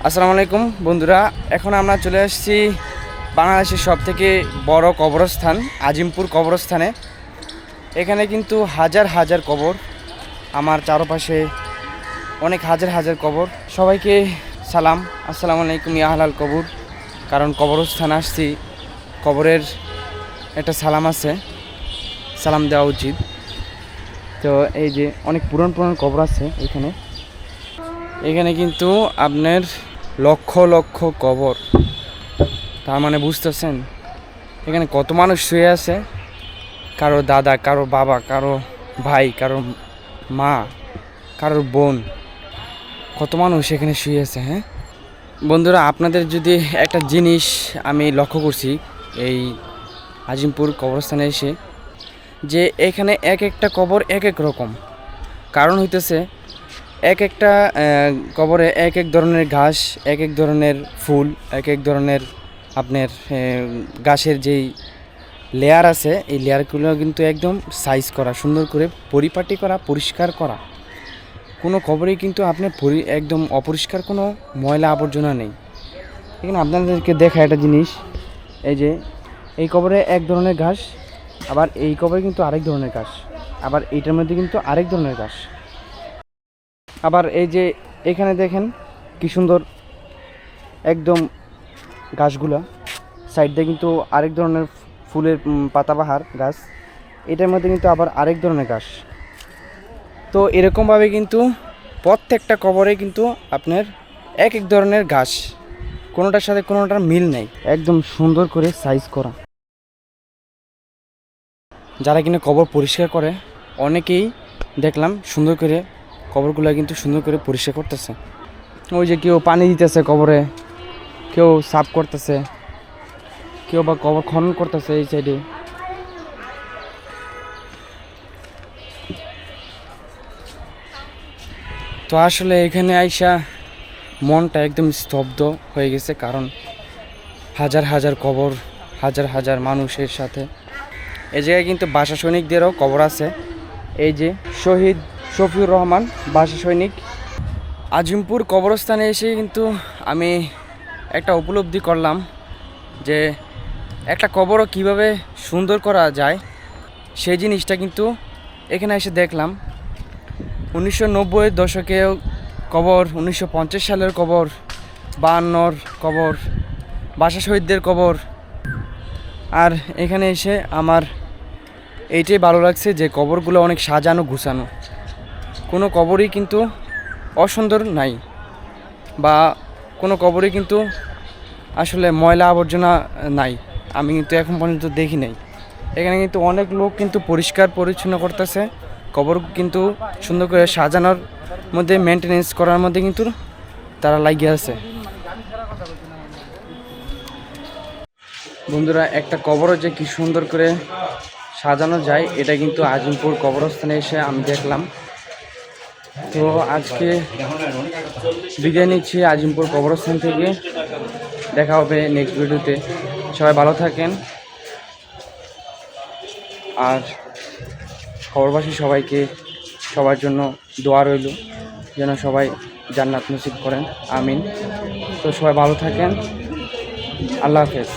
আসসালামু আলাইকুম বন্ধুরা, এখন আমরা চলে আসছি বাংলাদেশের সবথেকে বড় কবরস্থান আজিমপুর কবরস্থানে। এখানে কিন্তু হাজার হাজার কবর, আমার চারপাশে অনেক হাজার হাজার কবর। সবাইকে সালাম, আসসালামু আলাইকুম ইয়া আহলাল কবর। কারণ কবরস্থান আসছি, কবরের একটা সালাম আছে, সালাম দেওয়া উচিত। তো এই যে অনেক পুরান পুরান কবর আছে এখানে। এখানে কিন্তু আপনার লক্ষ লক্ষ কবর, তার মানে বুঝতেছেন এখানে কত মানুষ শুয়ে আছে। কারো দাদা, কারো বাবা, কারো ভাই, কারো মা, কারোর বোন, কত মানুষ এখানে শুয়ে আছে। হ্যাঁ বন্ধুরা, আপনাদের যদি একটা জিনিস আমি লক্ষ্য করছি এই আজিমপুর কবরস্থানে এসে, যে এখানে এক একটা কবর এক এক রকম। কারণ হইতেছে এক একটা কবরে এক এক ধরনের ঘাস, এক এক ধরনের ফুল, এক এক ধরনের আপনার ঘাসের যেই লেয়ার আছে, এই লেয়ারগুলো কিন্তু একদম সাইজ করা, সুন্দর করে পরিপাটি করা, পরিষ্কার করা। কোনো কবরেই কিন্তু আপনার একদম অপরিষ্কার কোনো ময়লা আবর্জনা নেই। এখানে আপনাদেরকে দেখা একটা জিনিস, এই যে এই কবরে এক ধরনের ঘাস, আবার এই কবরে কিন্তু আরেক ধরনের ঘাস, আবার এইটার মধ্যে কিন্তু আরেক ধরনের ঘাস। আবার এই যে এখানে দেখেন কি সুন্দর একদম গাছগুলা, সাইড দিয়ে কিন্তু আরেক ধরনের ফুলের পাতাবাহার গাছ, এটার মধ্যে কিন্তু আবার আরেক ধরনের গাছ। তো এরকমভাবে কিন্তু প্রত্যেকটা কবরে কিন্তু আপনার এক এক ধরনের ঘাস, কোনোটার সাথে কোনোটার মিল নেই, একদম সুন্দর করে সাইজ করা। যারা কিনা কবর পরিষ্কার করে, অনেকেই দেখলাম সুন্দর করে কবরগুলো কিন্তু সুন্দর করে পরিষ্কার করতেছে। ওই যে কেউ পানি দিতেছে কবরে, কেউ সাফ করতেছে, কেউ বা কবর খনন করতেছে এই সাইডে। তো আসলে এখানে আইসা মনটা একদম স্তব্ধ হয়ে গেছে, কারণ হাজার হাজার কবর, হাজার হাজার মানুষের সাথে। এই জায়গায় কিন্তু ভাষা সৈনিকদেরও কবর আছে। এই যে শহীদ শফিউর রহমান ভাষা সৈনিক। আজিমপুর কবরস্থানে এসে কিন্তু আমি একটা উপলব্ধি করলাম যে একটা কবরও কিভাবে সুন্দর করা যায়, সেই জিনিসটা কিন্তু এখানে এসে দেখলাম। 1990-এর দশকেও কবর, 1950 সালের কবর, 52-র কবর, ভাষা শহীদদের কবর। আর এখানে এসে আমার এইটাই ভালো লাগছে যে কবরগুলো অনেক সাজানো গুছানো, কোনো কবরই কিন্তু অসুন্দর নাই, বা কোনো কবরই কিন্তু আসলে ময়লা আবর্জনা নাই, আমি কিন্তু এখন পর্যন্ত দেখি নাই। এখানে কিন্তু অনেক লোক কিন্তু পরিষ্কার পরিচ্ছন্ন করতেছে, কবর কিন্তু সুন্দর করে সাজানোর মধ্যে, মেনটেনেন্স করার মধ্যে কিন্তু তারা লাগিয়ে আছে। বন্ধুরা, একটা কবরও যে কি সুন্দর করে সাজানো যায়, এটা কিন্তু আজিমপুর কবরস্থানে এসে আমি দেখলাম। তো আজকে বিদায় নিচ্ছি আজিমপুর কবরস্থান থেকে, দেখা হবে নেক্সট ভিডিওতে। সবাই ভালো থাকেন, আর খবরবাসী সবাইকে, সবার জন্য দোয়া রইল যেন সবাই জান্নাত নসিব করেন, আমিন। তো সবাই ভালো থাকেন, আল্লাহ হাফেজ।